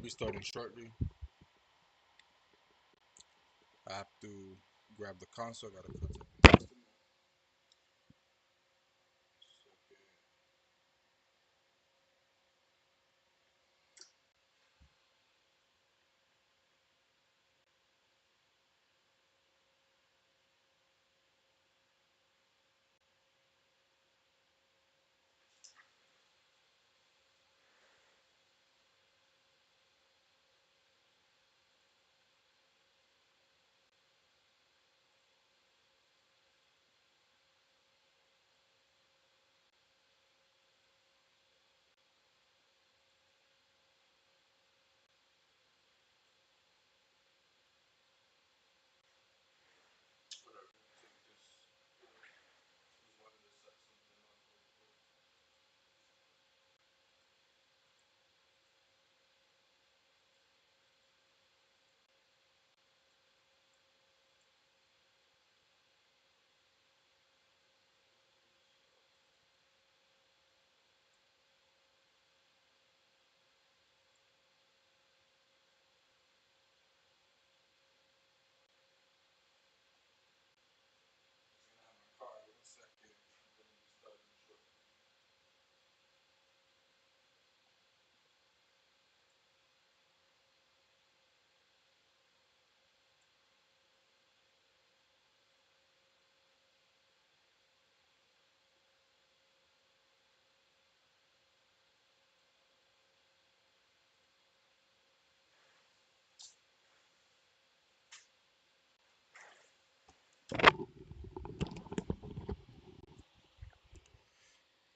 be starting shortly. I have to grab the console. I gotta put it.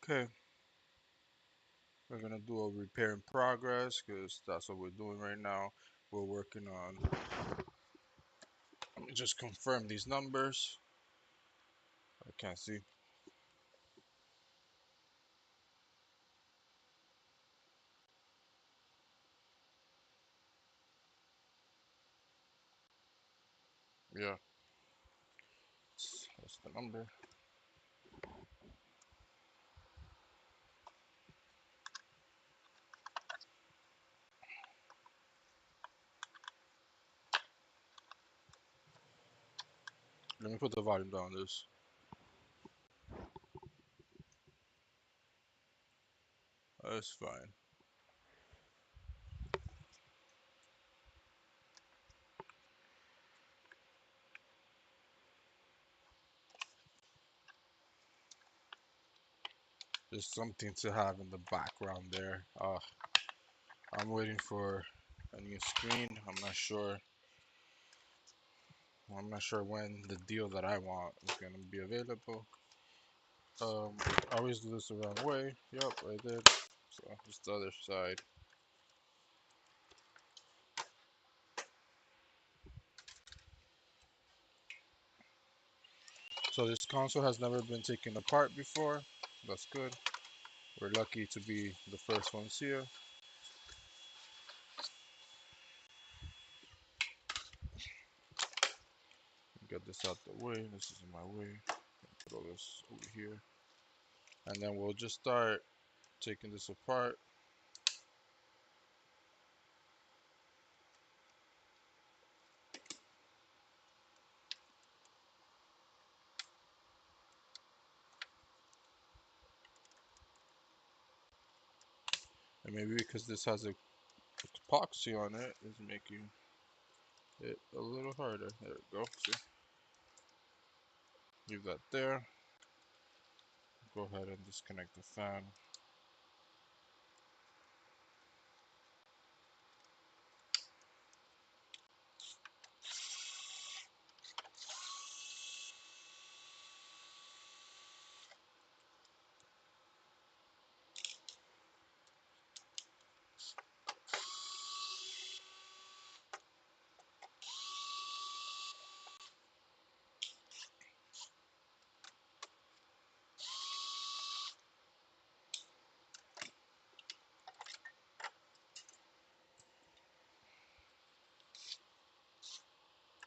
Okay, we're gonna do a repair in progress because that's what we're doing right now. We're working on. Let me just confirm these numbers. I can't see. Yeah, that's the number. Let me put the volume down. This. That's fine. Just something to have in the background there. I'm waiting for a new screen. I'm not sure. I'm not sure when the deal that I want is gonna be available. I always do this the wrong way. Yep, I did. So just the other side. So this console has never been taken apart before. That's good. We're lucky to be the first ones here. Get this out the way. This is in my way. Put all this over here. And then we'll just start taking this apart. And maybe because this has a epoxy on it, is making it a little harder. There we go. See? Leave that there. Go ahead and disconnect the fan.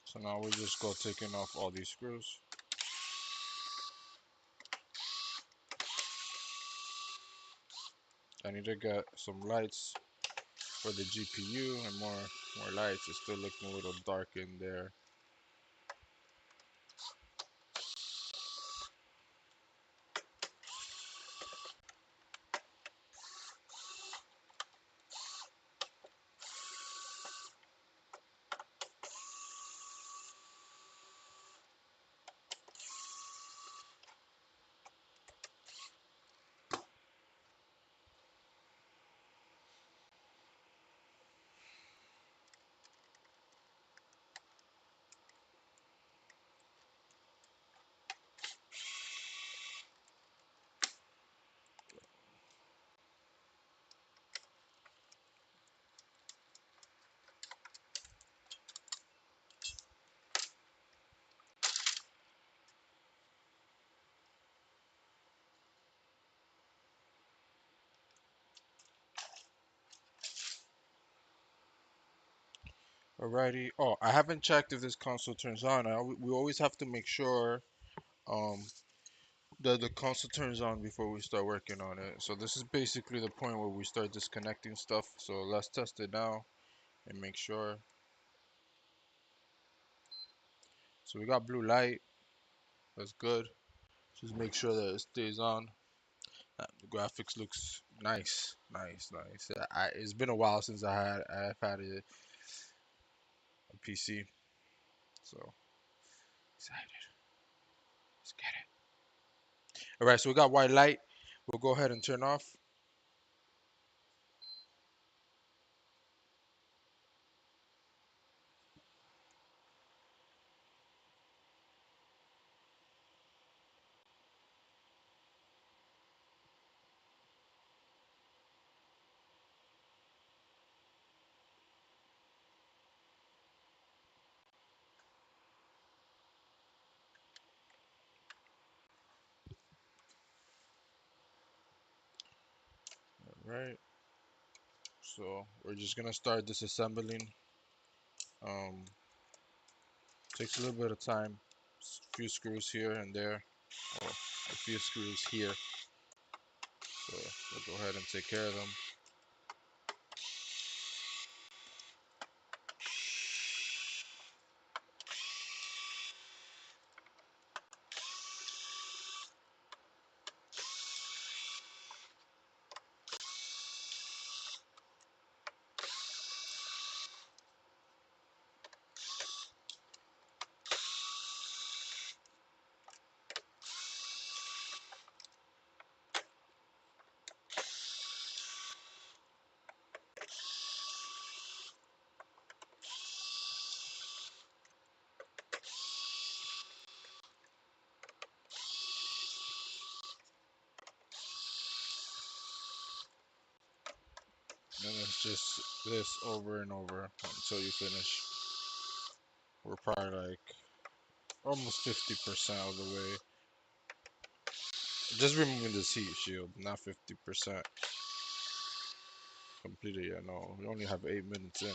So now we just go taking off all these screws. I need to get some lights for the GPU and more lights. It's still looking a little dark in there. Alrighty. Oh, I haven't checked if this console turns on. We always have to make sure um that the console turns on before we start working on it. So this is basically the point where we start disconnecting stuff. So let's test it now and make sure. So we got blue light. That's good. Just make sure that it stays on. The graphics looks nice, nice, nice. It's been a while since I've had a PC, so excited. Let's get it. All right, so we got white light. We'll go ahead and turn off. All right. So we're just gonna start disassembling. Um, Takes a little bit of time. A few screws here and there, or a few screws here. So we'll go ahead and take care of them. And it's just this over and over until you finish. We're probably like almost 50% of the way. Just removing this heat shield, not 50% completed yet. No, we only have 8 minutes in.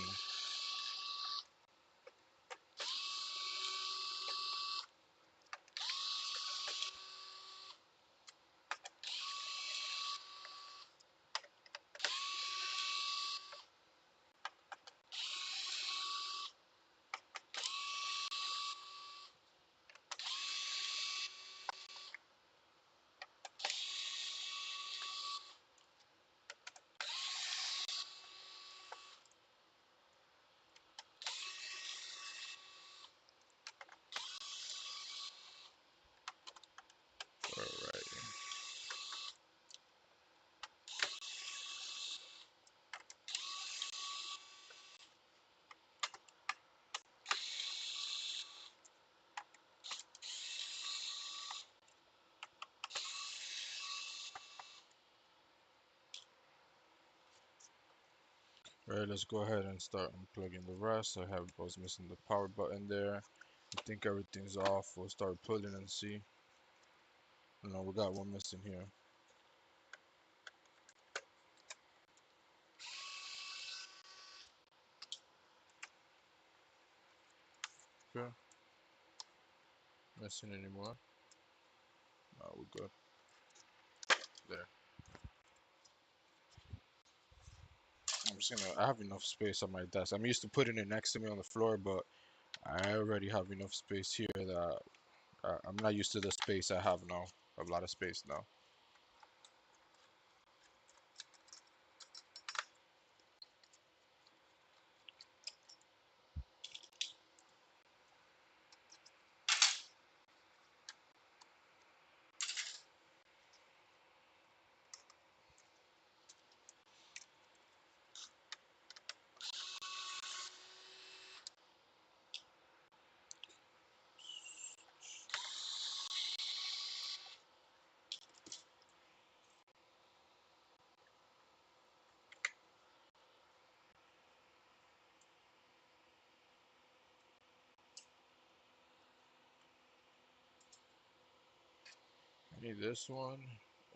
Alright. Alright, let's go ahead and start unplugging the rest. I was missing the power button there. I think everything's off. We'll start pulling and see. No, we got one missing here. Okay. Missing anymore? No, we're good. There. I have enough space on my desk. I'm used to putting it next to me on the floor, but I already have enough space here that I'm not used to the space I have now. I have a lot of space now. I need this one,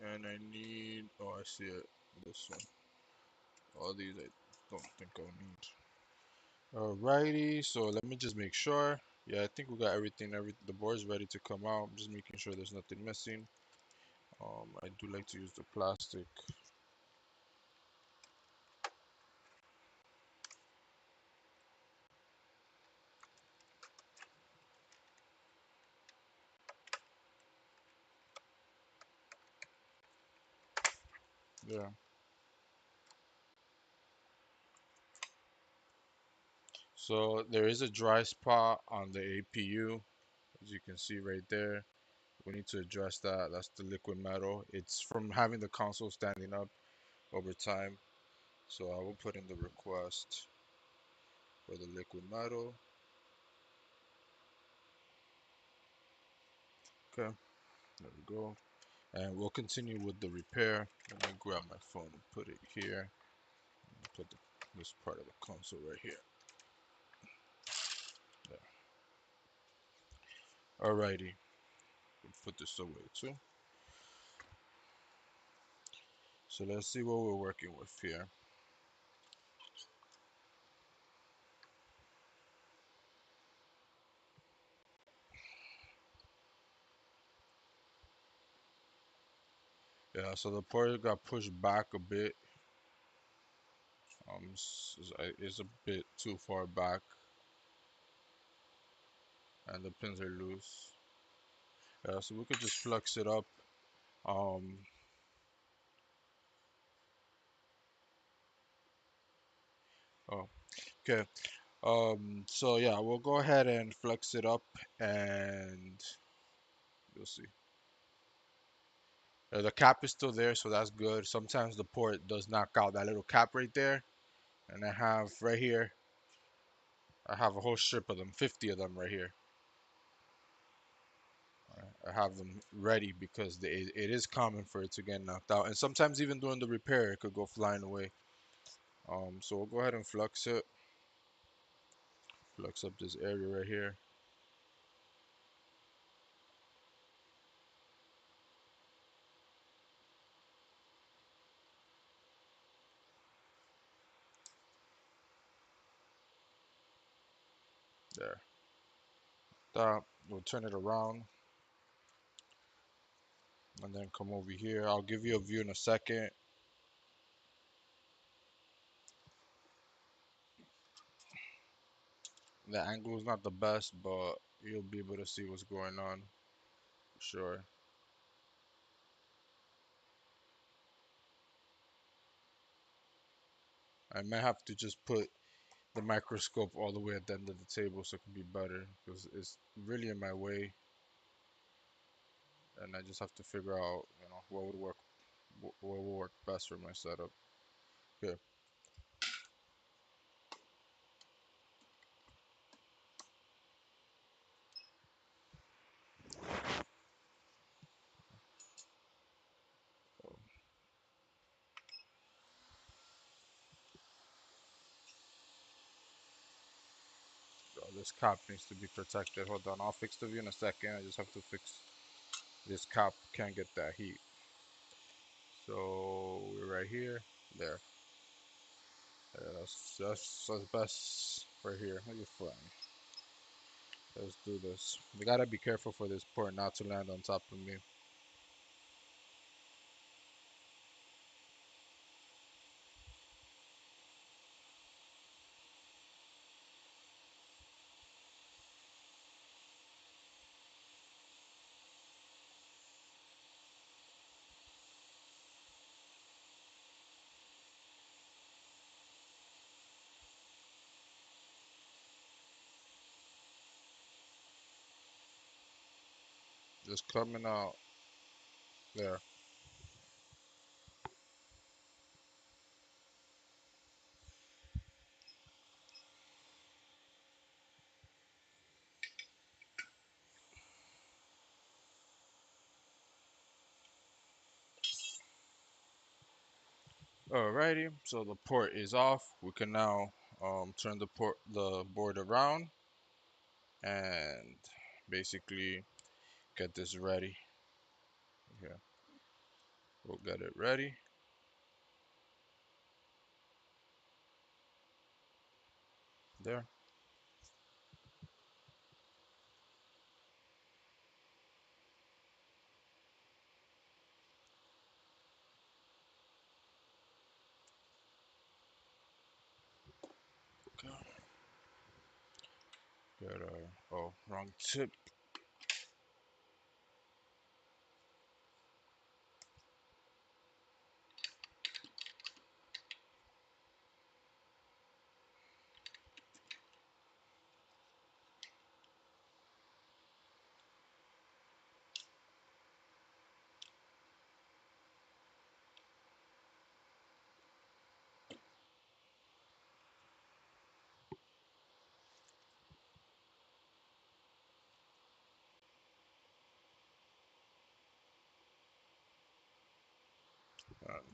and I need, oh, I see it, this one. All these I don't think I'll need. Alrighty, so let me just make sure. Yeah, I think we got everything. The board's ready to come out. I'm just making sure there's nothing missing. I do like to use the plastic. Yeah. So there is a dry spot on the APU, as you can see right there. We need to address that. That's the liquid metal. It's from having the console standing up over time. So I will put in the request for the liquid metal. Okay, there we go. And we'll continue with the repair. Let me grab my phone and put it here. Put this part of the console right here. There. Alrighty. Put this away too. So let's see what we're working with here. Yeah, so the port got pushed back a bit. It's a bit too far back, and the pins are loose. Yeah, so we could just flex it up. Um, oh, okay. So yeah, we'll go ahead and flex it up, and you'll see. The cap is still there, so that's good. Sometimes the port does knock out that little cap right there, and I have right here. I have a whole strip of them, 50 of them right here. I have them ready because it is common for it to get knocked out, and sometimes even during the repair, it could go flying away. So we'll go ahead and flux it. Flux up this area right here. There. That. We'll turn it around and then come over here. I'll give you a view in a second. The angle is not the best, but you'll be able to see what's going on for sure. I might have to just put the microscope all the way at the end of the table so it can be better because it's really in my way, and I just have to figure out, what would work best for my setup. Okay. So this cap needs to be protected. Hold on, I'll fix the view in a second. I just have to fix this cap. Can't get that heat. So we're right here. There. That's best right here. Look at fine. Let's do this. We gotta be careful for this port not to land on top of me. just coming out there. Alrighty, so the port is off. We can now turn the board around and basically get this ready. Yeah, we'll get it ready. There. Okay. Get oh, wrong tip.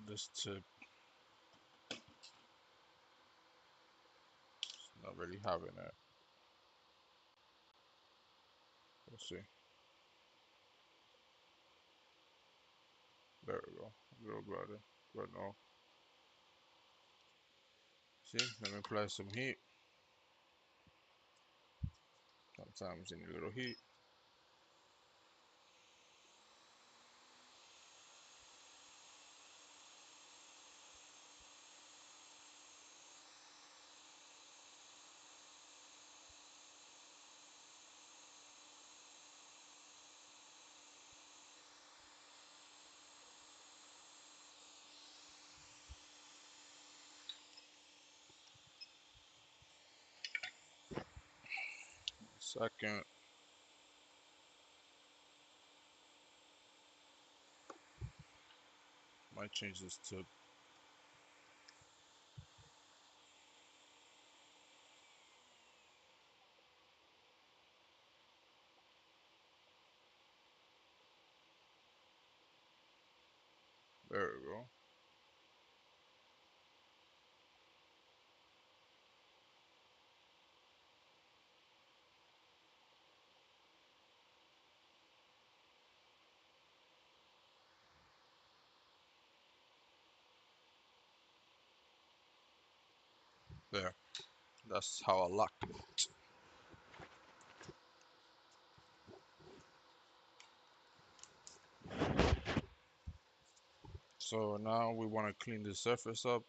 This tip is not really having it. Let's see. There we go. A little better. But no. See, let me apply some heat. Sometimes you need a little heat. Second. Might change this tip. There we go. There. That's how I lock it. So now we want to clean the surface up.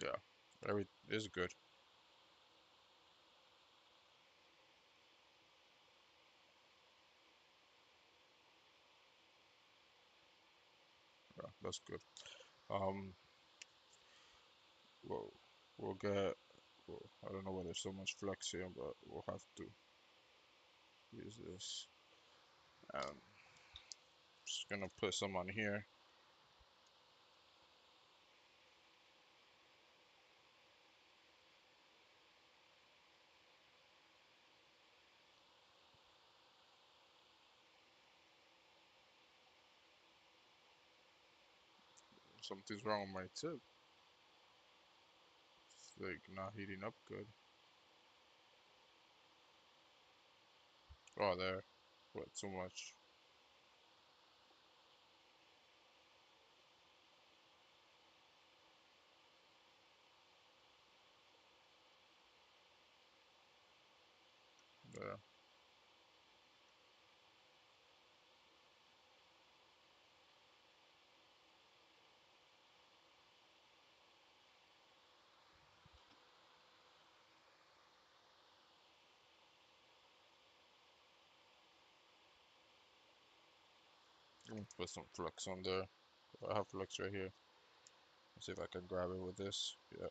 Yeah, every is good. Yeah, that's good. Um, well, we'll get. Well, I don't know why there's so much flux here, but we'll have to use this. Just gonna put some on here. Something's wrong with my tip. It's like not heating up good. Oh, there. What? Too much. There. Put some flux on there. I have flux right here. Let's see if I can grab it with this. Yeah,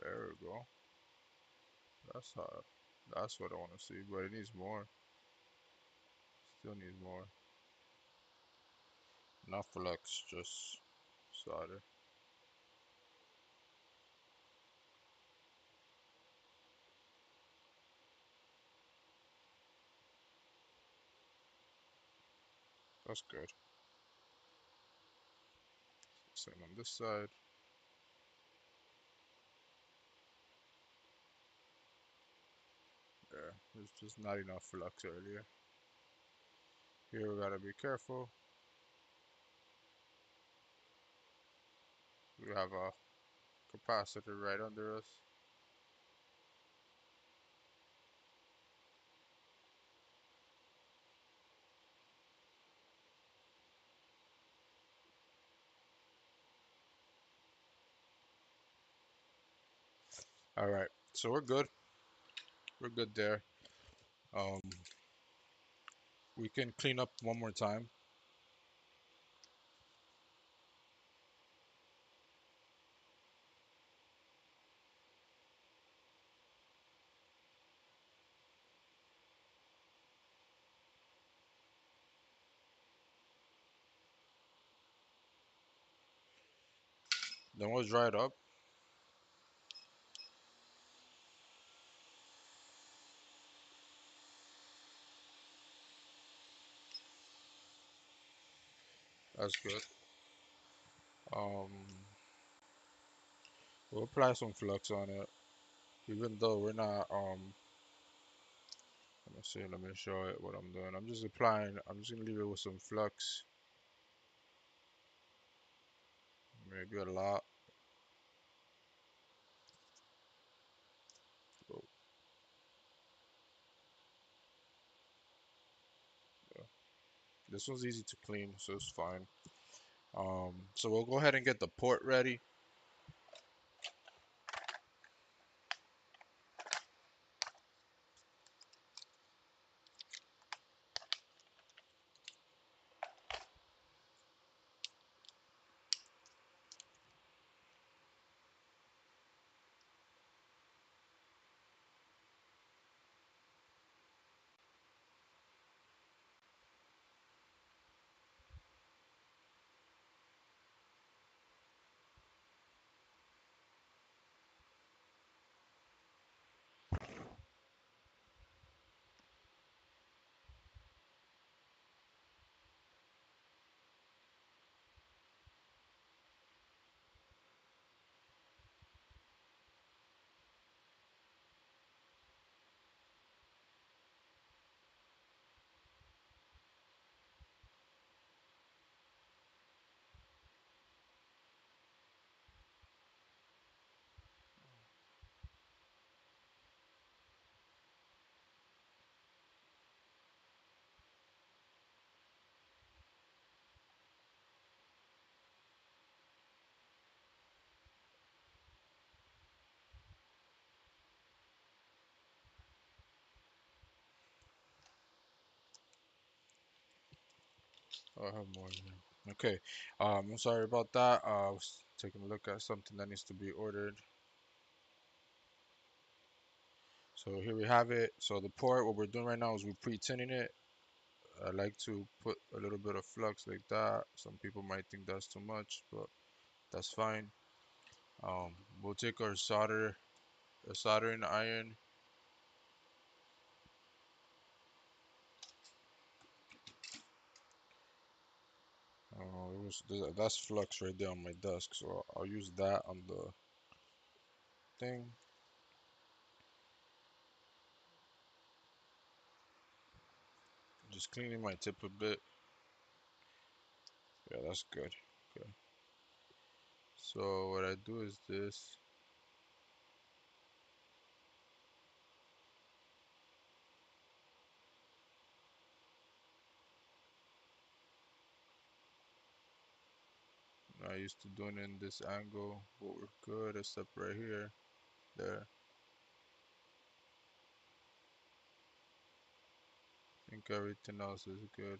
there we go. That's hot. That's what I want to see, but it needs more. Still needs more. Not flux, just solder. That's good. Same on this side. Yeah, there's just not enough flux earlier. Here we gotta be careful. We have a capacitor right under us. All right, so we're good. We're good there. Um, we can clean up one more time. Then we'll dry it up. That's good. Um, we'll apply some flux on it, even though we're not. Let me see. Let me show it what I'm doing. I'm just applying. I'm just gonna leave it with some flux. Maybe a lot. Oh, yeah. This one's easy to clean, so it's fine. So we'll go ahead and get the port ready. Oh, I have more here. Okay. I'm sorry about that. I was taking a look at something that needs to be ordered. So here we have it. So the port, what we're doing right now is we're pre-tinning it. I like to put a little bit of flux like that. Some people might think that's too much, but that's fine. We'll take our soldering iron. That's flux right there on my desk, so I'll use that on the thing. Just cleaning my tip a bit. Yeah, that's good. Okay. So what I do is this. Not used to doing it in this angle, but we're good except right here. There. I think everything else is good.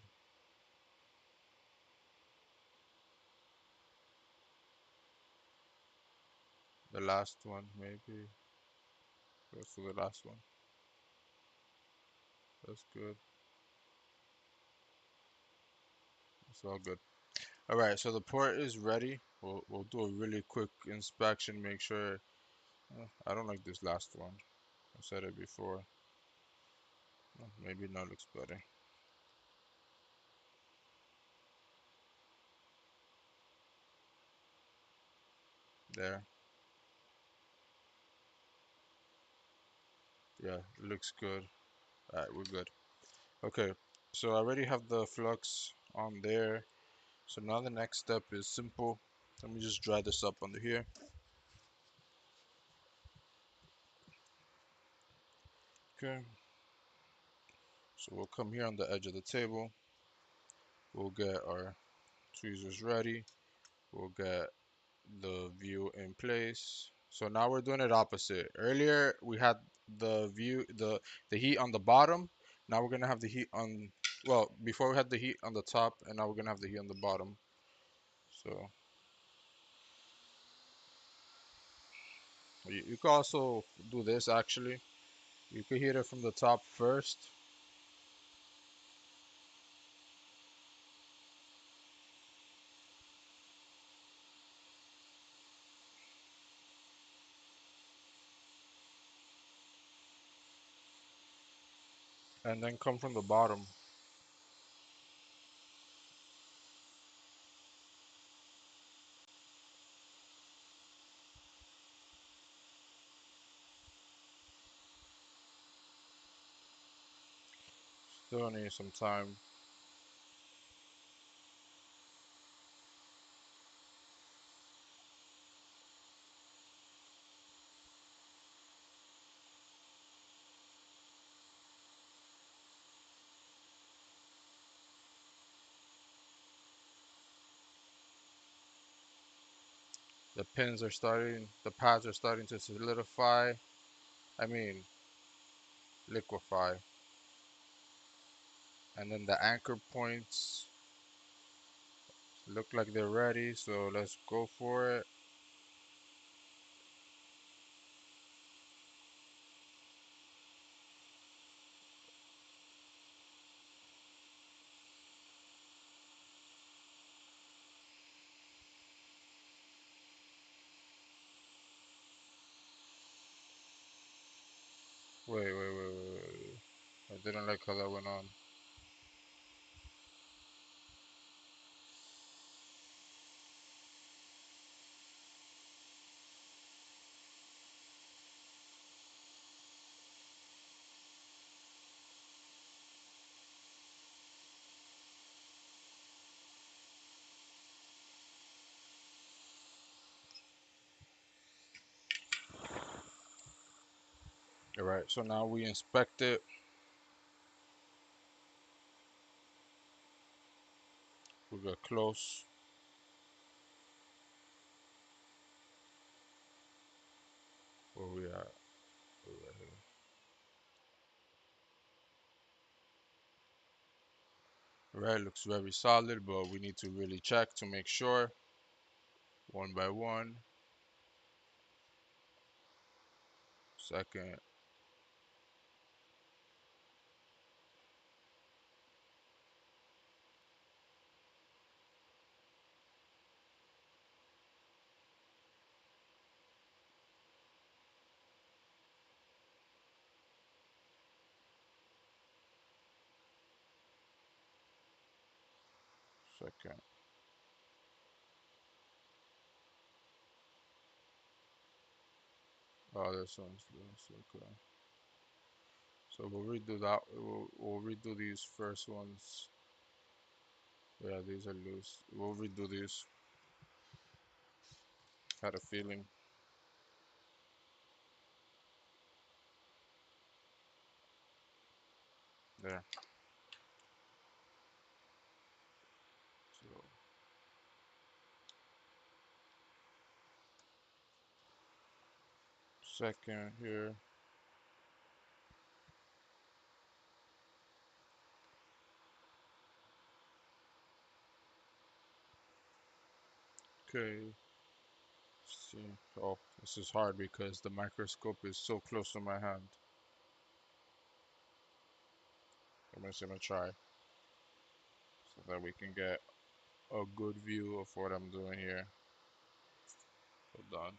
The last one, maybe. Go for the last one. That's good. It's all good. All right, so the port is ready. We'll do a really quick inspection, make sure. I don't like this last one. I said it before. Maybe now looks better. There. Yeah, it looks good. All right, we're good. Okay, so I already have the flux on there. So now the next step is simple. Let me just dry this up under here. Okay, so we'll come here on the edge of the table. We'll get our tweezers ready. We'll get the view in place. So now we're doing it opposite. Earlier we had the view, the heat on the bottom. Now we're gonna have the heat on, well, before we had the heat on the top, and now we're gonna have the heat on the bottom. So you could also do this actually. You could heat it from the top first. And then come from the bottom. Still need some time. The pins are starting, the pads are starting to solidify. I mean, liquefy. And then the anchor points look like they're ready, so let's go for it. Wait. I didn't like how that went on. Alright, so now we inspect it. We get close. Where we at? Right here. Right, looks very solid, but we need to really check to make sure. One by one. Second. Second. Oh, this one's loose. Okay. So we'll redo that. We'll redo these first ones. Yeah, these are loose. We'll redo these. Had a feeling. There. So second here. Okay. See. Oh, this is hard because the microscope is so close to my hand. I'm just gonna try so that we can get a good view of what I'm doing here. Hold on.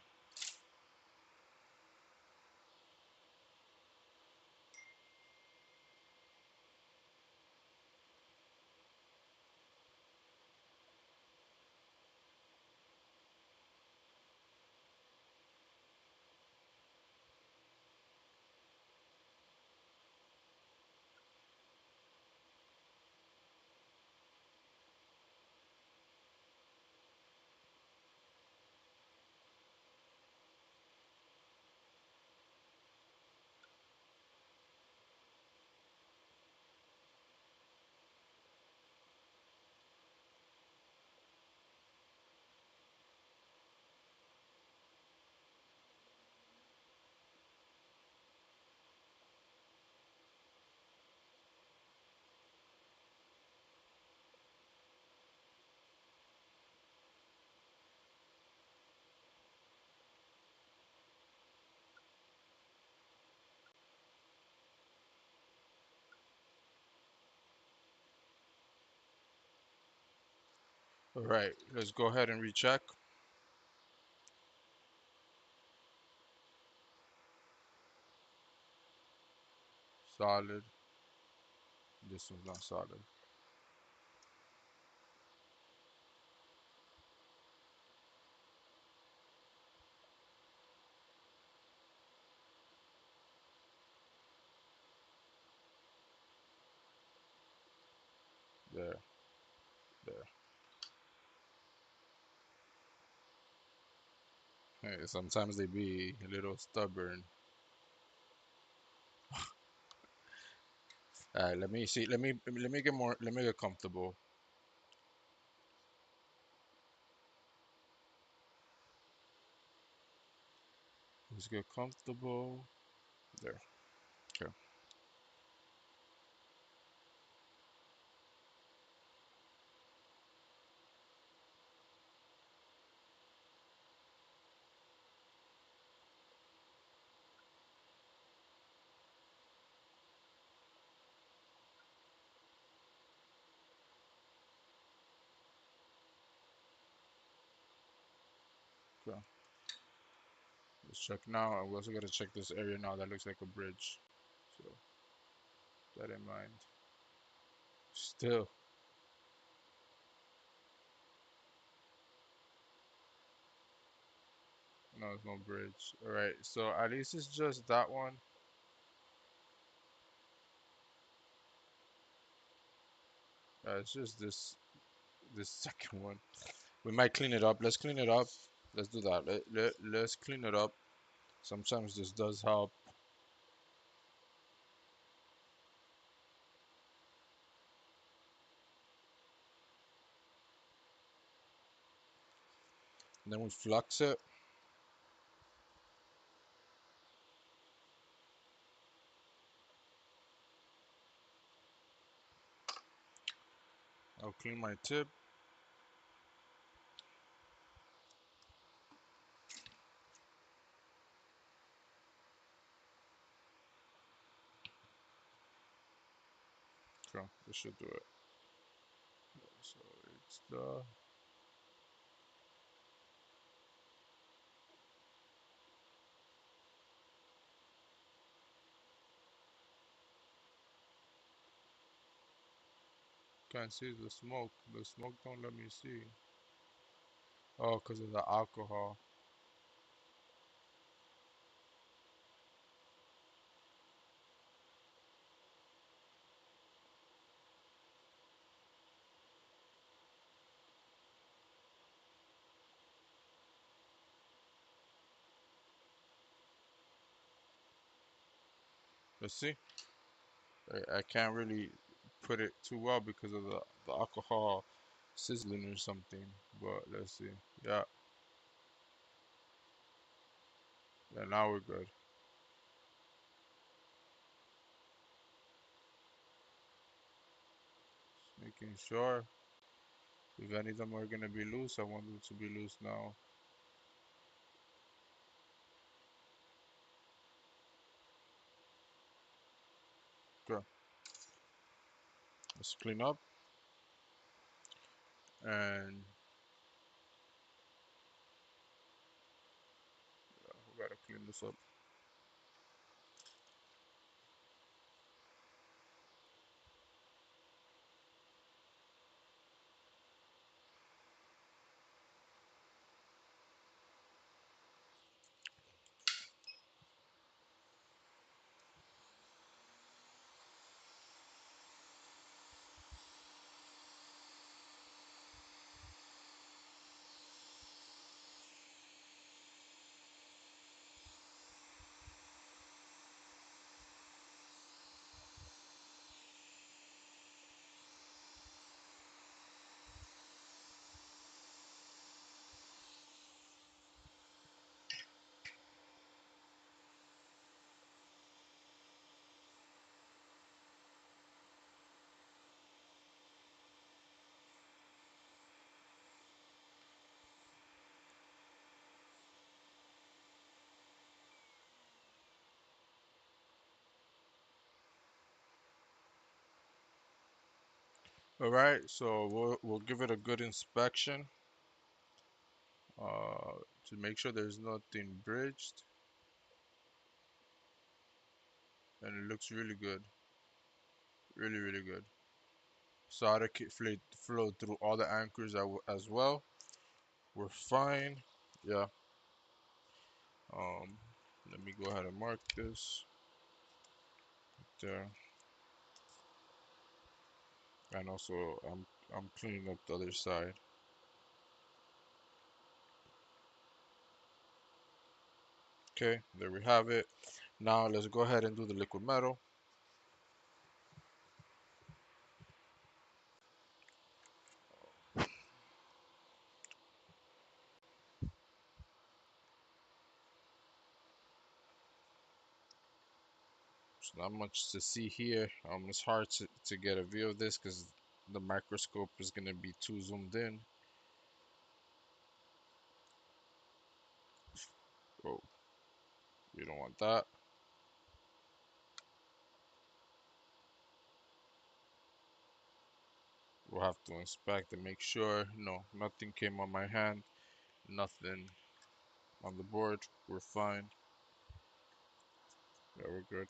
All right, let's go ahead and recheck. Solid. This one's not solid. There, there. Hey, sometimes they be a little stubborn. All right, let me see. Let me get more. Let me get comfortable. Let's get comfortable. There. Okay. Okay. Let's check now. And we also gotta check this area now. That looks like a bridge. So that in mind. Still, no, it's no bridge. All right. So at least it's just that one. It's just this second one. We might clean it up. Let's clean it up. Let's do that. Let's clean it up. Sometimes this does help. And then we flux it. I'll clean my tip. Okay, this should do it. So it's the can't see the smoke. The smoke don't let me see. Oh, because of the alcohol. Let's see. I can't really put it too well because of the alcohol sizzling or something. But let's see. Yeah. Yeah, now we're good. Making sure if any of them are gonna be loose, I want them to be loose now. Okay, let's clean up and we gotta clean this up. All right, so we'll give it a good inspection uh, to make sure there's nothing bridged, and it looks really good, really good. Solder kit flowed through all the anchors as well. We're fine. Yeah. Um, Let me go ahead and mark this there, and also I'm cleaning up the other side. Okay, there we have it. Now let's go ahead and do the liquid metal. There's not much to see here. It's hard to get a view of this because the microscope is gonna be too zoomed in. Oh, you don't want that. We'll have to inspect and make sure. No, nothing came on my hand. Nothing on the board. We're fine. Yeah, we're good.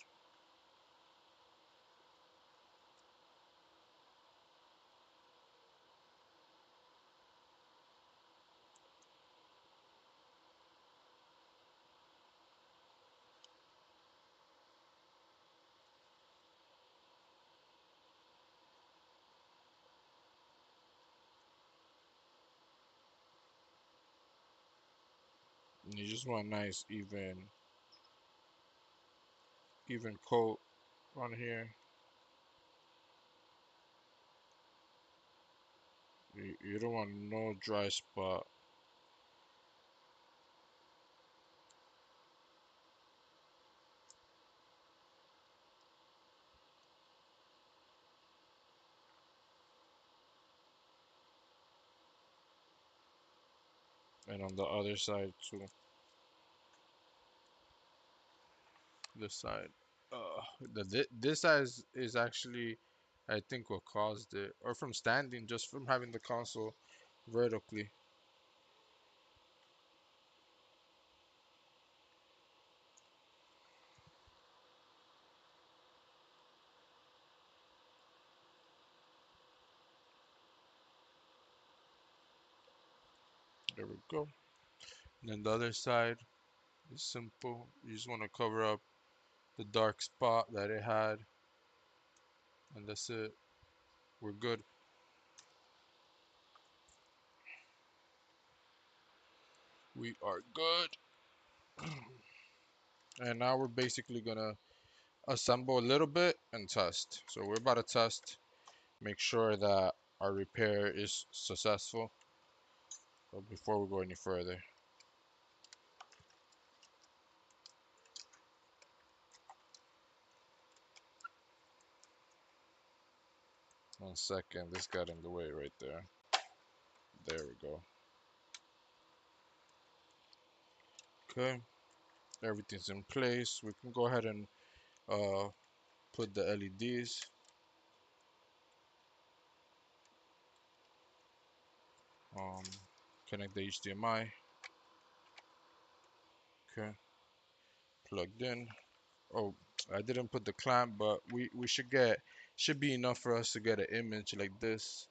And you just want a nice even coat on here. You don't want no dry spot. And on the other side too. This side. This side is actually, I think, what caused it, or from standing, just from having the console vertically. There we go. And then the other side is simple. You just want to cover up the dark spot that it had, and that's it. We're good. We are good. And now we're basically gonna assemble a little bit and test. So we're about to test, make sure that our repair is successful. But before we go any further, 1 second, this got in the way right there. There we go. Okay, everything's in place. We can go ahead and uh, put the LEDs. Um, Connect the HDMI. Okay, plugged in. Oh, I didn't put the clamp, but we should be enough for us to get an image like this.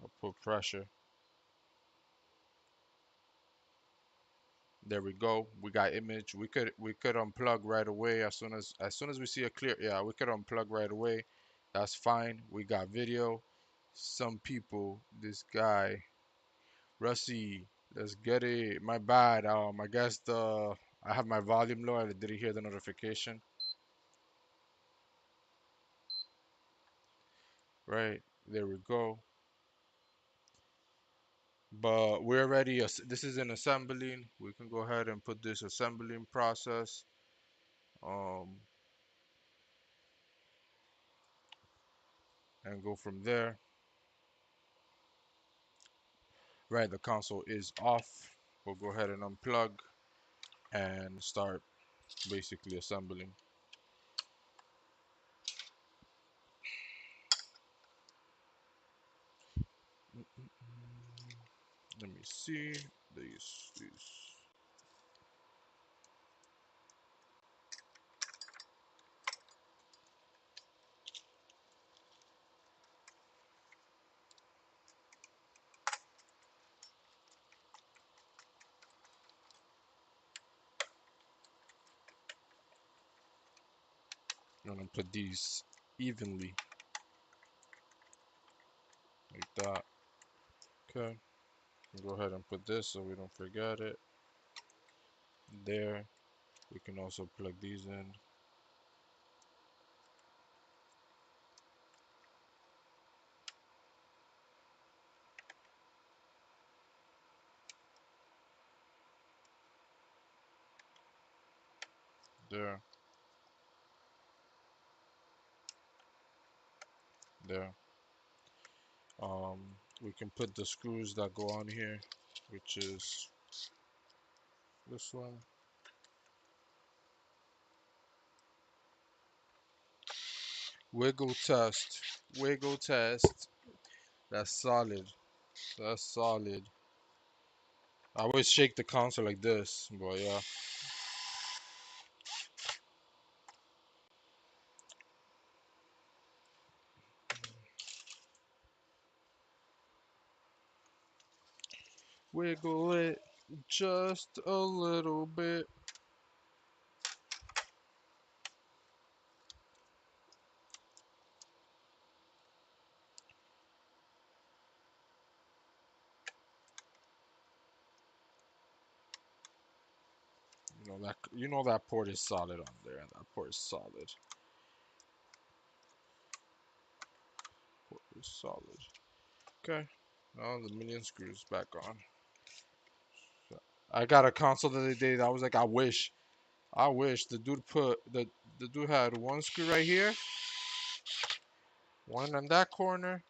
I'll put pressure. There we go. We got image. We could unplug right away as soon as we see a clear. Yeah, we could unplug right away. That's fine. We got video. Some people, this guy, Russie, let's get it. My bad. I guess I have my volume low. I didn't hear the notification. Right, there we go. But we're already, this is an assembling. We can go ahead and put this assembling process. Um, and go from there. Right, the console is off. We'll go ahead and unplug and start basically assembling. Let me see these. I'm gonna put these evenly like that. Okay, go ahead and put this so we don't forget it. There, we can also plug these in. There, there. We can put the screws that go on here, which is this one. Wiggle test. Wiggle test. That's solid. That's solid. I always shake the console like this, but yeah. Wiggle it just a little bit. You know that port is solid on there. That port is solid. Port is solid. Okay. Now the million screws back on. I got a console the other day that I was like, I wish the dude put the dude had one screw right here, one in that corner,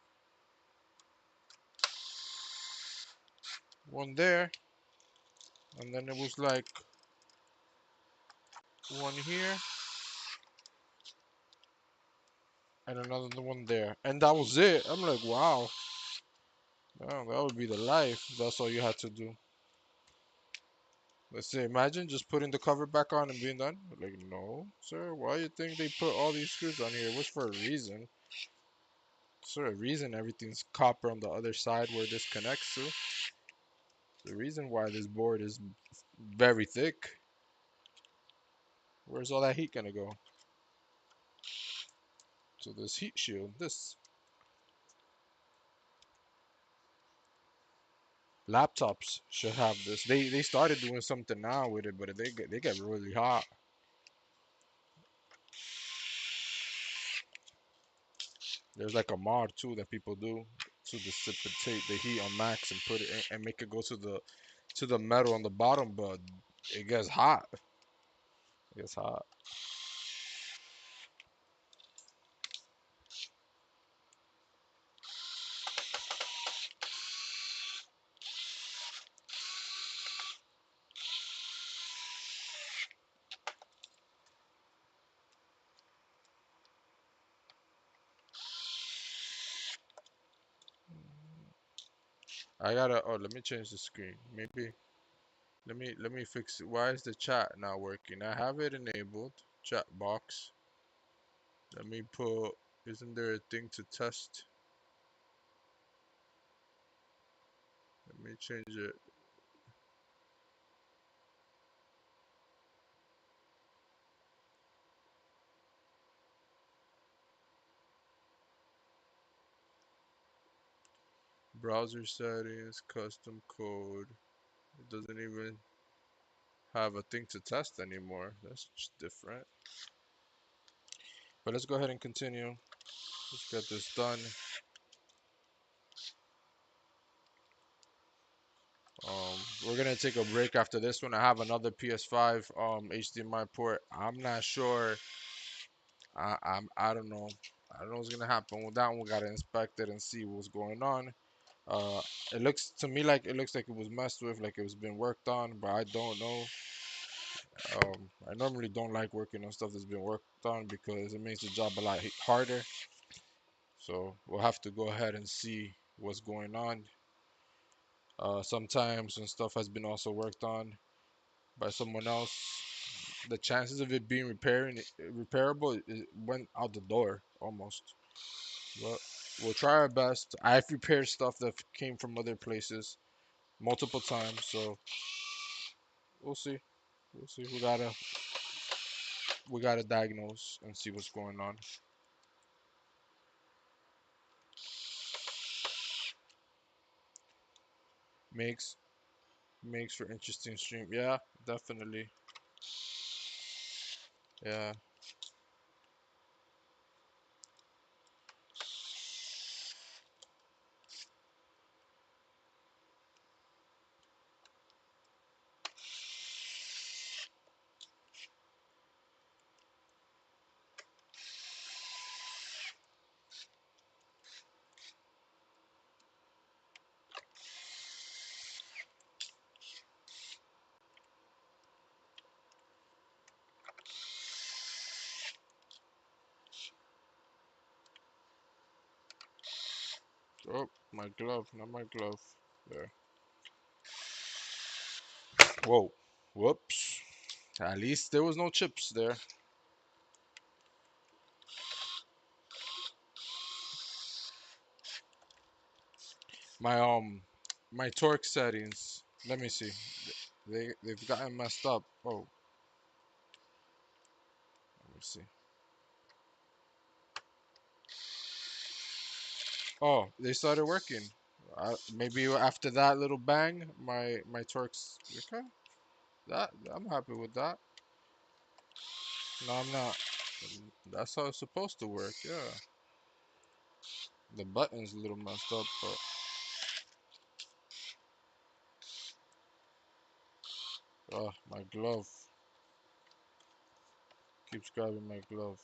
one there, and then it was like one here and another one there, and that was it. I'm like, wow, that would be the life. That's all you had to do. Let's say, imagine just putting the cover back on and being done. Like, no, sir. Why do you think they put all these screws on here? It was for a reason. Sir, a reason everything's copper on the other side where this connects to. The reason why this board is very thick. Where's all that heat gonna go? So this heat shield, this laptops should have this. They started doing something now with it, but they get really hot. There's like a mod too that people do to dissipate the heat on max and put it and make it go to the metal on the bottom, but it gets hot. It gets hot. I gotta. Oh, let me change the screen. Maybe. Let me fix it. Why is the chat not working? I have it enabled. Chat box. Let me put. Isn't there a thing to test? Let me change it. Browser settings, custom code. It doesn't even have a thing to test anymore. That's just different. But let's go ahead and continue. Let's get this done. We're gonna take a break after this one. I have another PS5 HDMI port. I'm not sure. I don't know. I don't know what's gonna happen with that one. We gotta inspect it and see what's going on. Uh, it looks to me like it was messed with, like it was been worked on, but I don't know. I normally don't like working on stuff that's been worked on because it makes the job a lot harder. So we'll have to go ahead and see what's going on. Sometimes when stuff has been also worked on by someone else, the chances of it being repairable went out the door almost. But we'll try our best. I've repaired stuff that came from other places multiple times, so we'll see. We'll see. We gotta diagnose and see what's going on. Makes makes for interesting stream. Yeah, definitely. Yeah. Oh, my glove, not my glove. There. Whoa. Whoops. At least there was no chips there. My my torque settings. Let me see. They've gotten messed up. Oh, let me see. Oh, they started working. Maybe after that little bang, my torques. Okay, that I'm happy with that. No, I'm not. That's how it's supposed to work. Yeah. The button's a little messed up, but oh, my glove keeps grabbing my glove.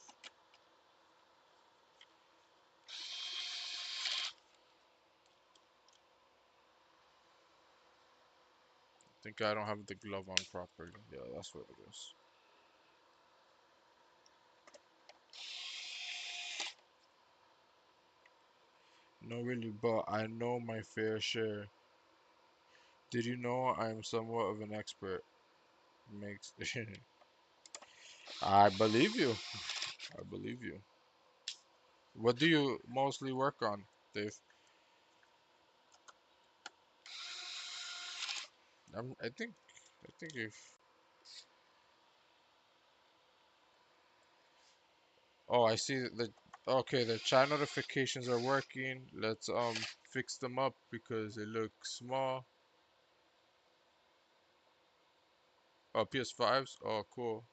I think I don't have the glove on properly. Yeah, that's what it is. No, really, but I know my fair share. Did you know I am somewhat of an expert? Makes. I believe you. I believe you. What do you mostly work on, Dave? I think. I think if. Oh, I see that. Okay, the chat notifications are working. Let's fix them up because they look small. Oh, PS5s. Oh, cool.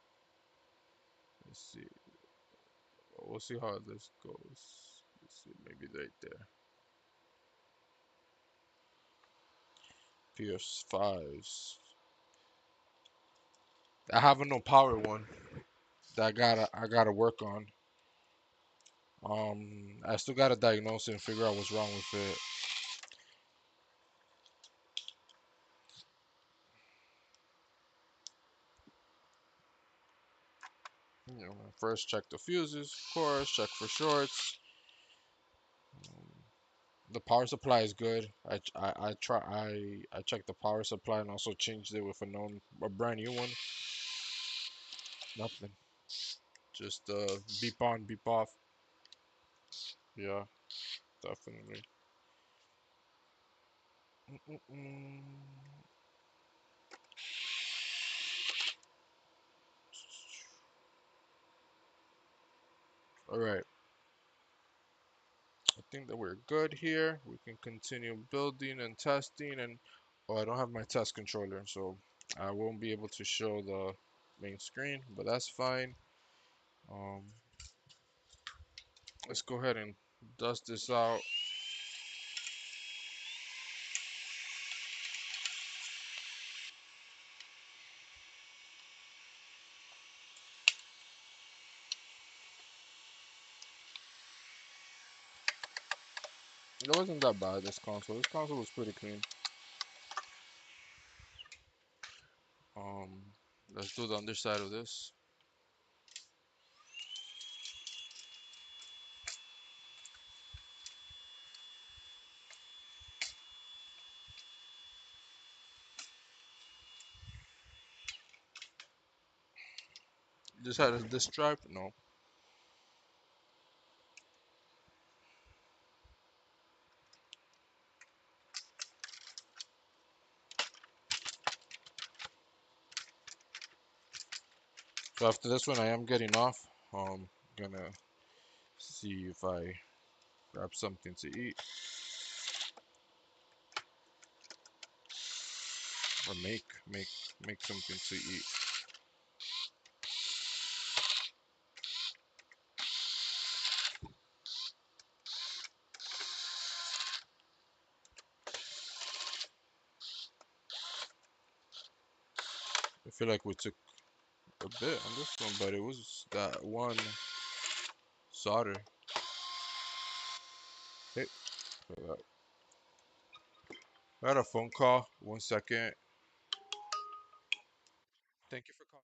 Let's see. We'll see how this goes. Let's see, maybe right there. PS5s. I have a no power one. that I gotta work on. I still gotta diagnose it and figure out what's wrong with it. You know, first check the fuses, of course. Check for shorts. The power supply is good. I checked the power supply and also changed it with a brand new one. Nothing. Just beep on, beep off. Yeah, definitely. Mm-mm-mm. All right. I think that we're good here. We can continue building and testing and oh, I don't have my test controller, so I won't be able to show the main screen, but that's fine. Um, let's go ahead and dust this out. It wasn't that bad, this console. This console was pretty clean. Um, let's do the underside of this. This had a disk drive? No. So after this one, I am getting off. Gonna see if I grab something to eat or make something to eat. I feel like we took a bit on this one, but it was that one solder. Hey, I got a phone call. 1 second. Thank you for calling.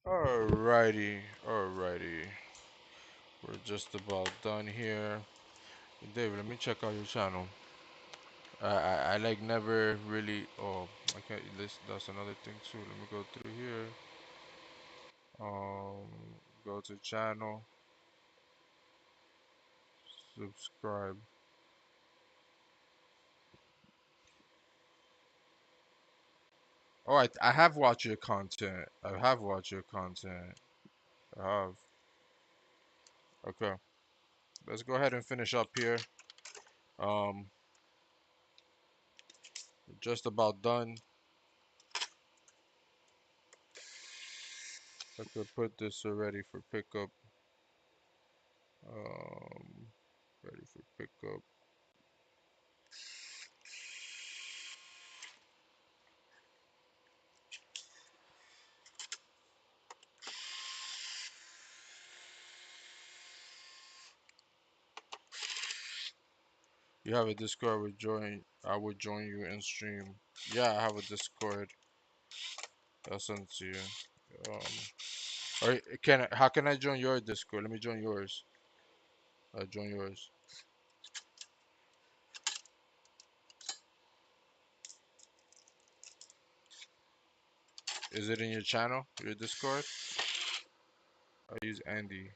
Alrighty, alrighty. We're just about done here. David, let me check out your channel. I like never really. Oh, I can't. That's another thing too. Let me go through here. Um, go to channel, subscribe. Oh, I have watched your content. I have watched your content. I have. Okay, let's go ahead and finish up here. Um, just about done. I could put this already for pickup. Um, ready for pickup. You have a Discord? I would join. I would join you in stream. Yeah, I have a Discord. I'll send it to you. Or how can I join your Discord? Let me join yours. I'll join yours. Is it in your channel? Your Discord? I use Andy.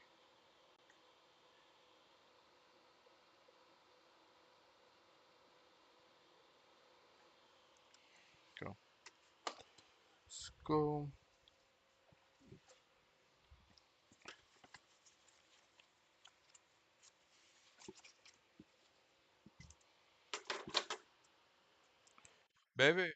Go. Let's go. Baby.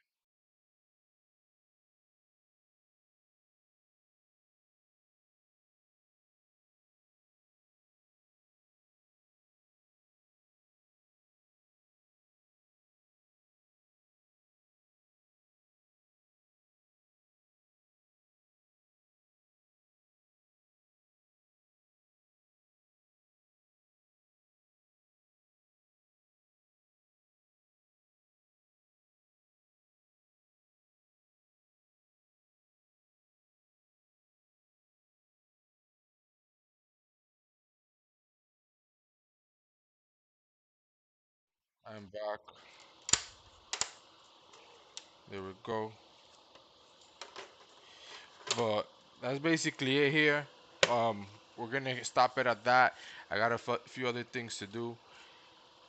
I'm back. There we go. But that's basically it here. We're gonna stop it at that. I got a few other things to do.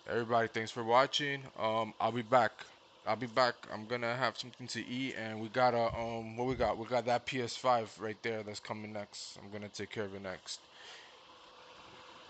Everybody, thanks for watching. I'll be back. I'll be back. I'm gonna have something to eat, and we got a what we got? We got that PS5 right there that's coming next. I'm gonna take care of it next.